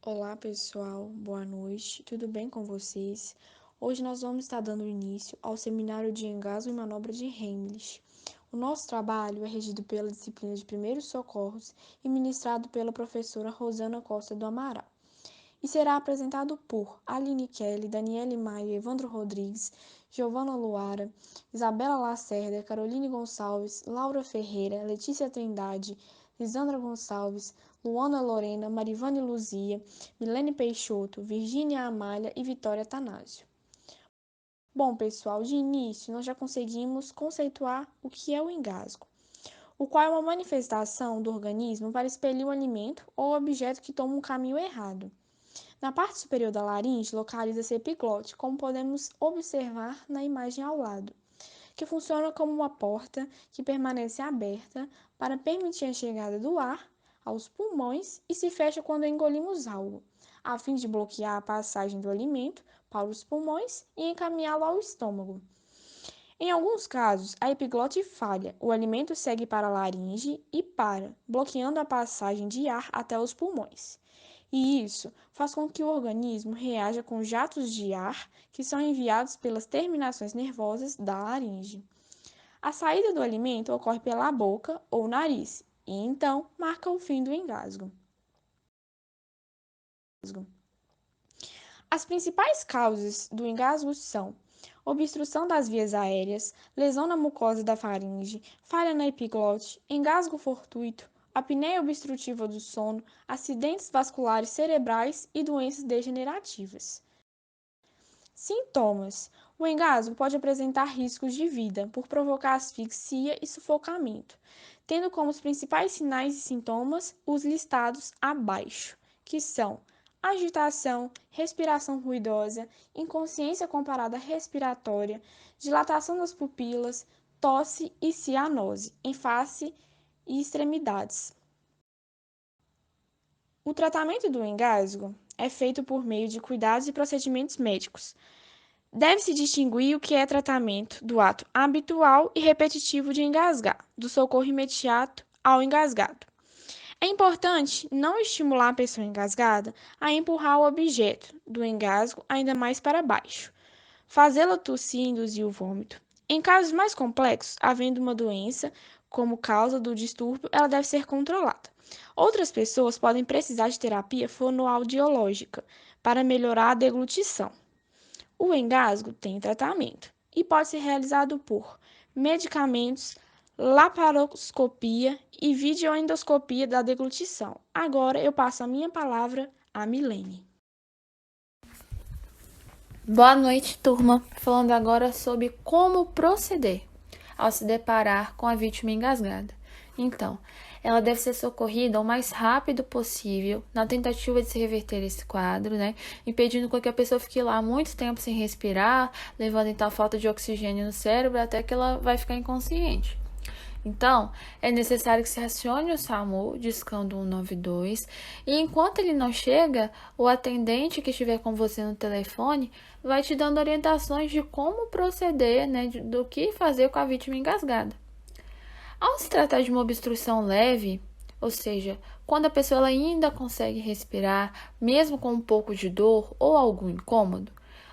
Olá pessoal, boa noite, tudo bem com vocês? Hoje nós vamos estar dando início ao seminário de engasgo e manobra de Heimlich. O nosso trabalho é regido pela disciplina de Primeiros Socorros e ministrado pela professora Rosana Costa do Amaral. E será apresentado por Aline Kelly, Daniele Maia, Evandro Rodrigues, Giovana Luara, Isabela Lacerda, Caroline Gonçalves, Laura Ferreira, Letícia Trindade, Lisandra Gonçalves, Luana Lorena, Marivane Luzia, Milene Peixoto, Virgínia Amália e Vitória Tanásio. Bom, pessoal, de início nós já conseguimos conceituar o que é o engasgo, o qual é uma manifestação do organismo para expelir o alimento ou objeto que toma um caminho errado. Na parte superior da laringe localiza-se a epiglote, como podemos observar na imagem ao lado, que funciona como uma porta que permanece aberta para permitir a chegada do ar aos pulmões e se fecha quando engolimos algo, a fim de bloquear a passagem do alimento para os pulmões e encaminhá-lo ao estômago. Em alguns casos, a epiglote falha, o alimento segue para a laringe e para, bloqueando a passagem de ar até os pulmões. E isso faz com que o organismo reaja com jatos de ar que são enviados pelas terminações nervosas da laringe. A saída do alimento ocorre pela boca ou nariz e então marca o fim do engasgo. As principais causas do engasgo são obstrução das vias aéreas, lesão na mucosa da faringe, falha na epiglote, engasgo fortuito, apneia obstrutiva do sono, acidentes vasculares cerebrais e doenças degenerativas. Sintomas: o engasgo pode apresentar riscos de vida por provocar asfixia e sufocamento, tendo como os principais sinais e sintomas os listados abaixo, que são agitação, respiração ruidosa, inconsciência comparada respiratória, dilatação das pupilas, tosse e cianose em face e extremidades. O tratamento do engasgo é feito por meio de cuidados e procedimentos médicos. Deve-se distinguir o que é tratamento do ato habitual e repetitivo de engasgar, do socorro imediato ao engasgado. É importante não estimular a pessoa engasgada a empurrar o objeto do engasgo ainda mais para baixo, fazê-la tossir e induzir o vômito. Em casos mais complexos, havendo uma doença como causa do distúrbio, ela deve ser controlada. Outras pessoas podem precisar de terapia fonoaudiológica para melhorar a deglutição. O engasgo tem tratamento e pode ser realizado por medicamentos, laparoscopia e videoendoscopia da deglutição. Agora eu passo a minha palavra a Milene. Boa noite, turma. Falando agora sobre como proceder ao se deparar com a vítima engasgada. Então, ela deve ser socorrida o mais rápido possível na tentativa de se reverter esse quadro, impedindo com que a pessoa fique lá muito tempo sem respirar, levando então a falta de oxigênio no cérebro até que ela vai ficar inconsciente. Então, é necessário que se acione o SAMU discando 192 e enquanto ele não chega, o atendente que estiver com você no telefone vai te dando orientações de como proceder, do que fazer com a vítima engasgada. Ao se tratar de uma obstrução leve, ou seja, quando a pessoa ainda consegue respirar, mesmo com um pouco de dor ou algum incômodo,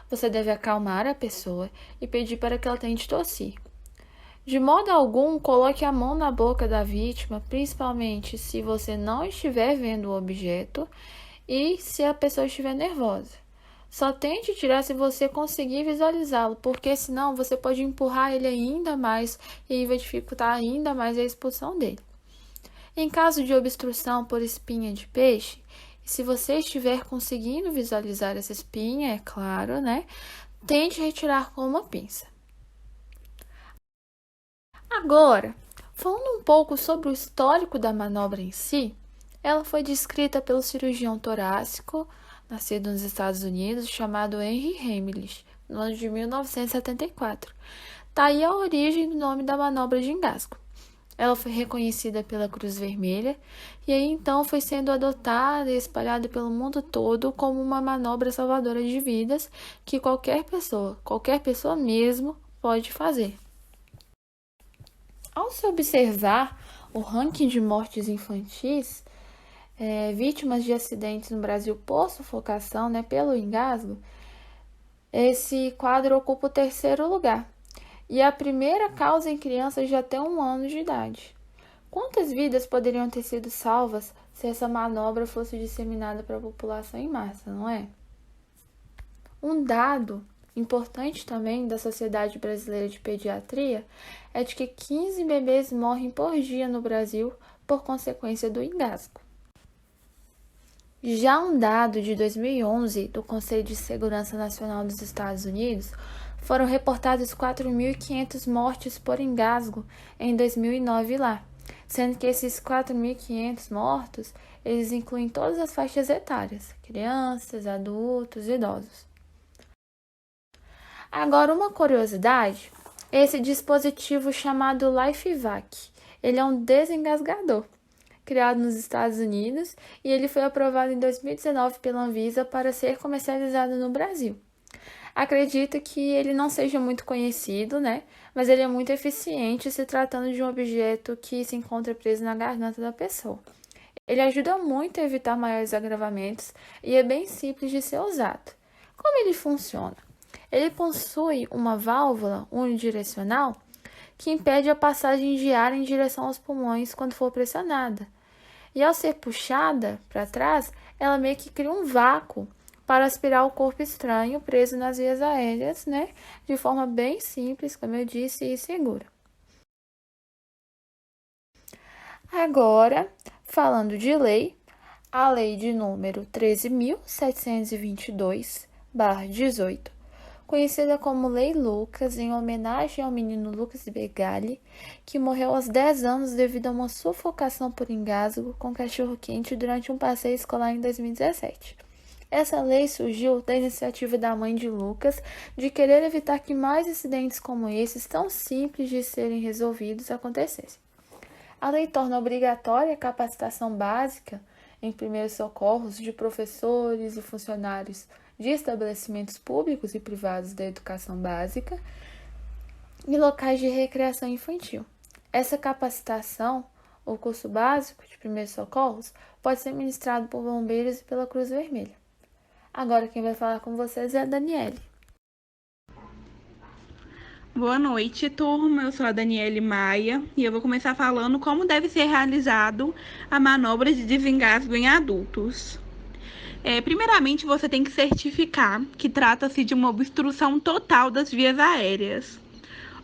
você deve acalmar a pessoa e pedir para que ela tente tossir. De modo algum, coloque a mão na boca da vítima, principalmente se você não estiver vendo o objeto e se a pessoa estiver nervosa. Só tente tirar se você conseguir visualizá-lo, porque senão você pode empurrar ele ainda mais e aí vai dificultar ainda mais a expulsão dele. Em caso de obstrução por espinha de peixe, se você estiver conseguindo visualizar essa espinha, é claro, tente retirar com uma pinça. Agora, falando um pouco sobre o histórico da manobra em si, ela foi descrita pelo cirurgião torácico, nascido nos Estados Unidos, chamado Henry Heimlich, no ano de 1974. Daí a origem do nome da manobra de engasgo. Ela foi reconhecida pela Cruz Vermelha e aí então foi sendo adotada e espalhada pelo mundo todo como uma manobra salvadora de vidas que qualquer pessoa mesmo, pode fazer. Ao se observar o ranking de mortes infantis, vítimas de acidentes no Brasil por sufocação, né, pelo engasgo, esse quadro ocupa o terceiro lugar. E a primeira causa em crianças já tem 1 ano de idade. Quantas vidas poderiam ter sido salvas se essa manobra fosse disseminada para a população em massa, não é? Um dado importante também da Sociedade Brasileira de Pediatria é de que 15 bebês morrem por dia no Brasil por consequência do engasgo. Já um dado de 2011 do Conselho de Segurança Nacional dos Estados Unidos, foram reportadas 4.500 mortes por engasgo em 2009 lá, sendo que esses 4.500 mortos, eles incluem todas as faixas etárias, crianças, adultos, idosos. Agora, uma curiosidade, esse dispositivo chamado LifeVac, ele é um desengasgador, criado nos Estados Unidos, e ele foi aprovado em 2019 pela Anvisa para ser comercializado no Brasil. Acredito que ele não seja muito conhecido, né? Mas ele é muito eficiente se tratando de um objeto que se encontra preso na garganta da pessoa. Ele ajuda muito a evitar maiores agravamentos e é bem simples de ser usado. Como ele funciona? Ele possui uma válvula unidirecional que impede a passagem de ar em direção aos pulmões quando for pressionada. E ao ser puxada para trás, ela meio que cria um vácuo para aspirar o corpo estranho preso nas vias aéreas, né? De forma bem simples, como eu disse, e segura. Agora, falando de lei, a lei de número 13.722/18, conhecida como Lei Lucas, em homenagem ao menino Lucas Begali, que morreu aos 10 anos devido a uma sufocação por engasgo com cachorro-quente durante um passeio escolar em 2017. Essa lei surgiu da iniciativa da mãe de Lucas de querer evitar que mais incidentes como esses, tão simples de serem resolvidos, acontecessem. A lei torna obrigatória a capacitação básica em primeiros socorros de professores e funcionários de estabelecimentos públicos e privados da educação básica e locais de recreação infantil. Essa capacitação, ou curso básico de primeiros socorros, pode ser ministrado por bombeiros e pela Cruz Vermelha. Agora quem vai falar com vocês é a Daniele. Boa noite, turma. Eu sou a Daniele Maia e eu vou começar falando como deve ser realizado a manobra de desengasgo em adultos. Primeiramente, você tem que certificar que trata-se de uma obstrução total das vias aéreas.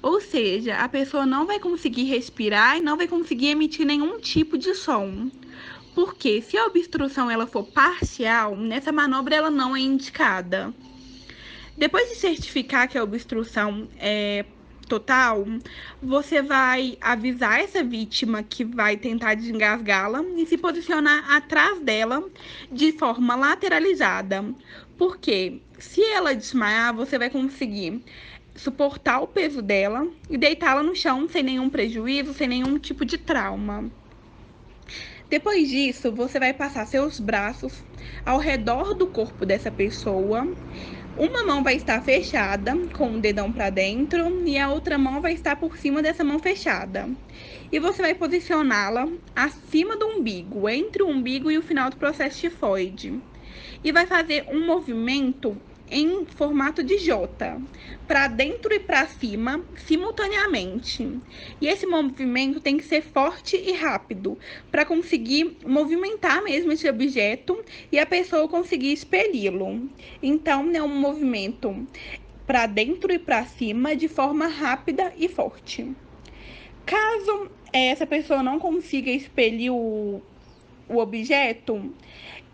Ou seja, a pessoa não vai conseguir respirar e não vai conseguir emitir nenhum tipo de som. Porque se a obstrução ela for parcial, nessa manobra ela não é indicada. Depois de certificar que a obstrução é total, você vai avisar essa vítima que vai tentar desengasgá-la e se posicionar atrás dela de forma lateralizada. Porque se ela desmaiar, você vai conseguir suportar o peso dela e deitá-la no chão sem nenhum prejuízo, sem nenhum tipo de trauma. Depois disso, você vai passar seus braços ao redor do corpo dessa pessoa. Uma mão vai estar fechada, com o dedão para dentro, e a outra mão vai estar por cima dessa mão fechada. E você vai posicioná-la acima do umbigo, entre o umbigo e o final do processo tifoide. E vai fazer um movimento em formato de J, para dentro e para cima, simultaneamente. E esse movimento tem que ser forte e rápido, para conseguir movimentar mesmo esse objeto e a pessoa conseguir expeli-lo. Então, é um movimento para dentro e para cima, de forma rápida e forte. Caso essa pessoa não consiga expelir o objeto,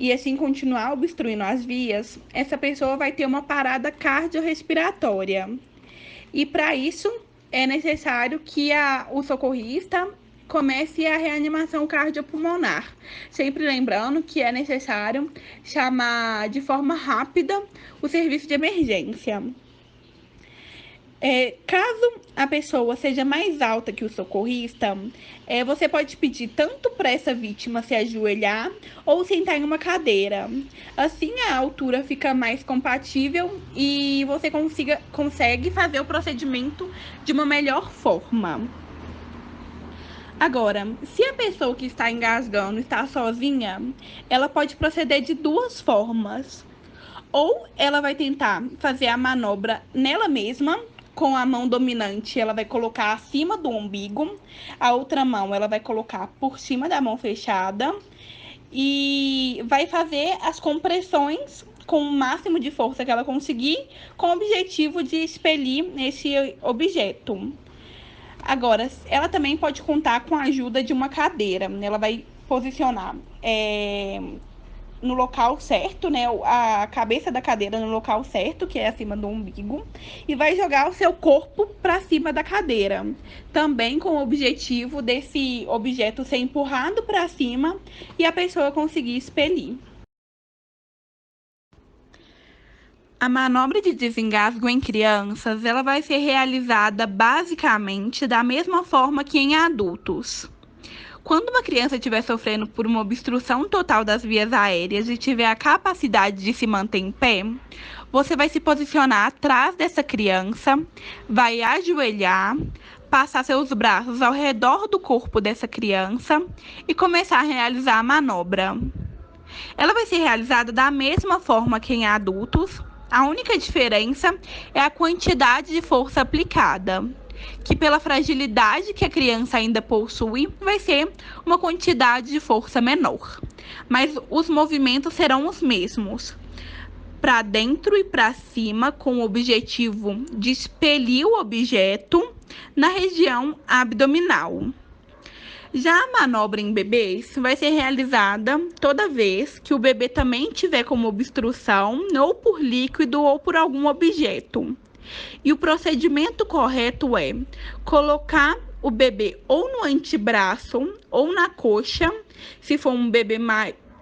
e assim continuar obstruindo as vias, essa pessoa vai ter uma parada cardiorrespiratória. E para isso é necessário que o socorrista comece a reanimação cardiopulmonar. Sempre lembrando que é necessário chamar de forma rápida o serviço de emergência. Caso a pessoa seja mais alta que o socorrista, você pode pedir tanto para essa vítima se ajoelhar ou sentar em uma cadeira. Assim a altura fica mais compatível e você consegue fazer o procedimento de uma melhor forma. Agora, se a pessoa que está engasgando está sozinha, ela pode proceder de duas formas. Ou ela vai tentar fazer a manobra nela mesma, com a mão dominante, ela vai colocar acima do umbigo, a outra mão ela vai colocar por cima da mão fechada e vai fazer as compressões com o máximo de força que ela conseguir, com o objetivo de expelir esse objeto. Agora, ela também pode contar com a ajuda de uma cadeira. Ela vai posicionar no local certo, né? A cabeça da cadeira no local certo, que é acima do umbigo, e vai jogar o seu corpo para cima da cadeira. Também com o objetivo desse objeto ser empurrado para cima e a pessoa conseguir expelir. A manobra de desengasgo em crianças, ela vai ser realizada basicamente da mesma forma que em adultos. Quando uma criança estiver sofrendo por uma obstrução total das vias aéreas e tiver a capacidade de se manter em pé, você vai se posicionar atrás dessa criança, vai ajoelhar, passar seus braços ao redor do corpo dessa criança e começar a realizar a manobra. Ela vai ser realizada da mesma forma que em adultos. A única diferença é a quantidade de força aplicada, que pela fragilidade que a criança ainda possui, vai ser uma quantidade de força menor. Mas os movimentos serão os mesmos, para dentro e para cima, com o objetivo de expelir o objeto na região abdominal. Já a manobra em bebês vai ser realizada toda vez que o bebê também tiver como obstrução, ou por líquido ou por algum objeto. E o procedimento correto é colocar o bebê ou no antebraço ou na coxa, se for um bebê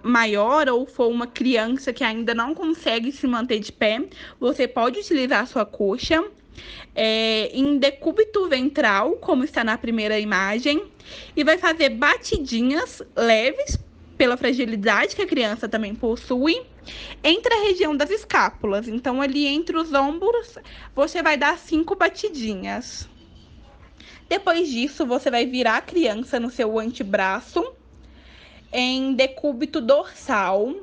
maior ou for uma criança que ainda não consegue se manter de pé, você pode utilizar a sua coxa. Em decúbito ventral, como está na primeira imagem, e vai fazer batidinhas leves, pela fragilidade que a criança também possui, entre a região das escápulas. Então, ali entre os ombros, você vai dar 5 batidinhas. Depois disso, você vai virar a criança no seu antebraço, em decúbito dorsal,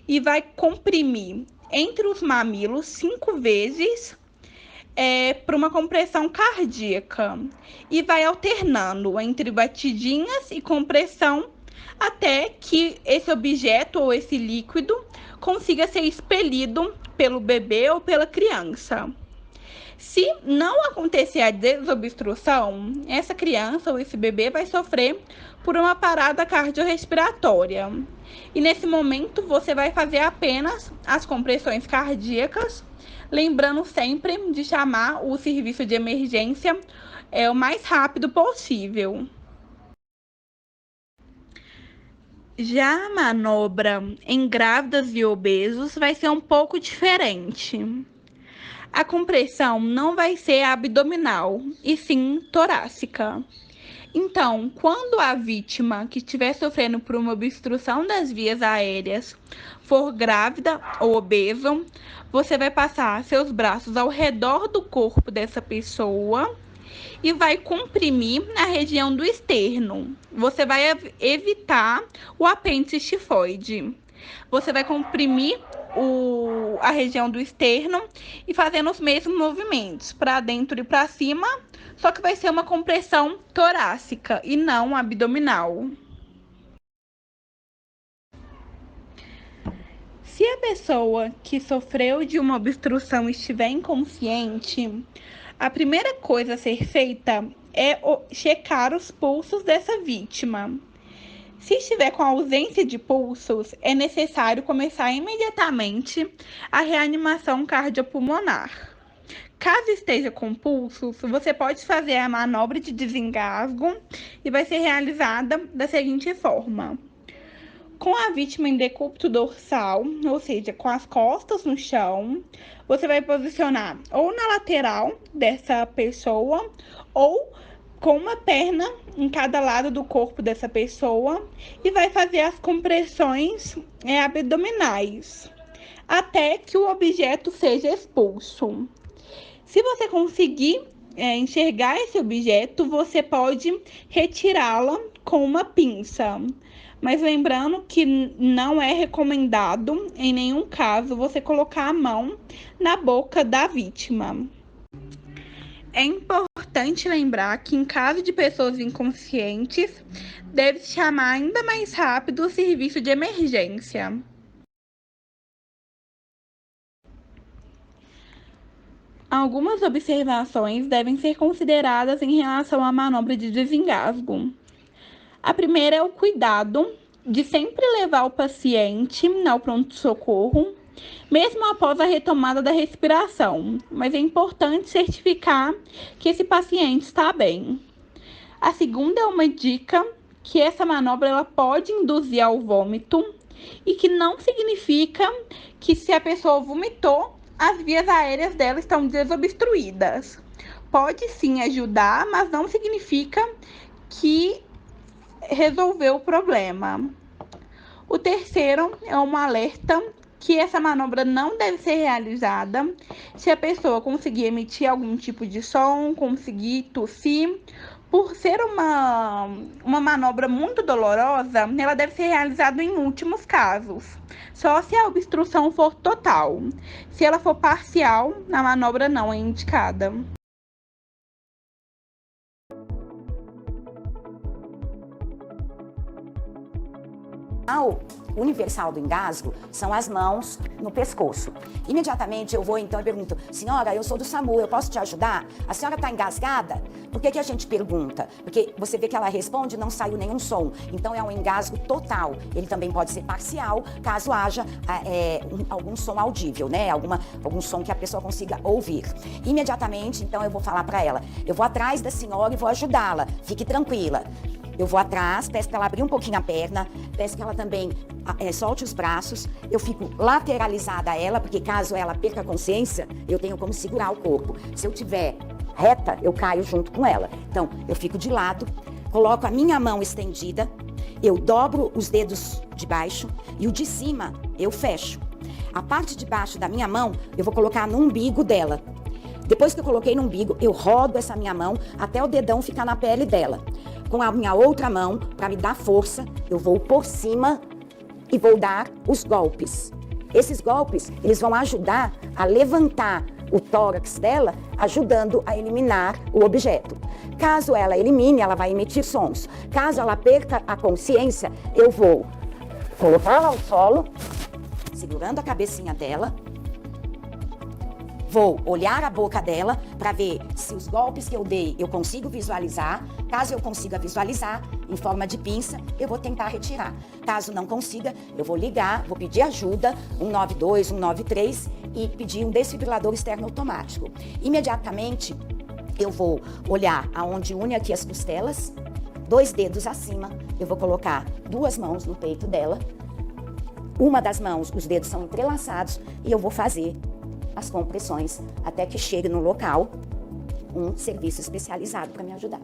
e vai comprimir entre os mamilos 5 vezes, para uma compressão cardíaca, e vai alternando entre batidinhas e compressão até que esse objeto ou esse líquido consiga ser expelido pelo bebê ou pela criança. Se não acontecer a desobstrução, essa criança ou esse bebê vai sofrer por uma parada cardiorrespiratória. E nesse momento você vai fazer apenas as compressões cardíacas, lembrando sempre de chamar o serviço de emergência o mais rápido possível. Já a manobra em grávidas e obesos vai ser um pouco diferente. A compressão não vai ser abdominal, e sim torácica. Então, quando a vítima que estiver sofrendo por uma obstrução das vias aéreas for grávida ou obeso, você vai passar seus braços ao redor do corpo dessa pessoa e vai comprimir na região do externo. Você vai evitar o apêndice tifoide. Você vai comprimir a região do externo e fazendo os mesmos movimentos para dentro e para cima, só que vai ser uma compressão torácica e não abdominal. Se a pessoa que sofreu de uma obstrução estiver inconsciente, a primeira coisa a ser feita é checar os pulsos dessa vítima. Se estiver com ausência de pulsos, é necessário começar imediatamente a reanimação cardiopulmonar. Caso esteja com pulsos, você pode fazer a manobra de desengasgo e vai ser realizada da seguinte forma: com a vítima em decúbito dorsal, ou seja, com as costas no chão, você vai posicionar ou na lateral dessa pessoa ou com uma perna em cada lado do corpo dessa pessoa e vai fazer as compressões abdominais até que o objeto seja expulso. Se você conseguir enxergar esse objeto, você pode retirá-la com uma pinça. Mas lembrando que não é recomendado, em nenhum caso, você colocar a mão na boca da vítima. É importante lembrar que, em caso de pessoas inconscientes, deve-se chamar ainda mais rápido o serviço de emergência. Algumas observações devem ser consideradas em relação à manobra de desengasgo. A primeira é o cuidado de sempre levar o paciente ao pronto-socorro, mesmo após a retomada da respiração, mas é importante certificar que esse paciente está bem. A segunda é uma dica que essa manobra ela pode induzir ao vômito e que não significa que se a pessoa vomitou, as vias aéreas dela estão desobstruídas. Pode sim ajudar, mas não significa que resolveu o problema. O terceiro é um alerta que essa manobra não deve ser realizada se a pessoa conseguir emitir algum tipo de som, conseguir tossir. Por ser uma manobra muito dolorosa, ela deve ser realizada em últimos casos, só se a obstrução for total. Se ela for parcial, a manobra não é indicada. O universal do engasgo são as mãos no pescoço. Imediatamente eu vou então e pergunto: senhora, eu sou do SAMU, eu posso te ajudar? A senhora está engasgada? Por que a gente pergunta? Porque você vê que ela responde e não saiu nenhum som. Então é um engasgo total. Ele também pode ser parcial, caso haja algum som audível, né? Algum som que a pessoa consiga ouvir. Imediatamente, então eu vou falar para ela: eu vou atrás da senhora e vou ajudá-la. Fique tranquila. Eu vou atrás, peço para ela abrir um pouquinho a perna, peço que ela também solte os braços. Eu fico lateralizada a ela, porque caso ela perca a consciência, eu tenho como segurar o corpo. Se eu tiver reta, eu caio junto com ela. Então, eu fico de lado, coloco a minha mão estendida, eu dobro os dedos de baixo e o de cima eu fecho. A parte de baixo da minha mão, eu vou colocar no umbigo dela. Depois que eu coloquei no umbigo, eu rodo essa minha mão até o dedão ficar na pele dela. Com a minha outra mão, para me dar força, eu vou por cima e vou dar os golpes. Esses golpes, eles vão ajudar a levantar o tórax dela, ajudando a eliminar o objeto. Caso ela elimine, ela vai emitir sons. Caso ela perca a consciência, eu vou colocá-la ao solo, segurando a cabecinha dela. Vou olhar a boca dela para ver se os golpes que eu dei eu consigo visualizar. Caso eu consiga visualizar, em forma de pinça, eu vou tentar retirar. Caso não consiga, eu vou ligar, vou pedir ajuda, 192, 193 e pedir um desfibrilador externo automático. Imediatamente, eu vou olhar aonde une aqui as costelas, 2 dedos acima, eu vou colocar 2 mãos no peito dela. Uma das mãos, os dedos são entrelaçados e eu vou fazer as compressões até que chegue no local um serviço especializado para me ajudar.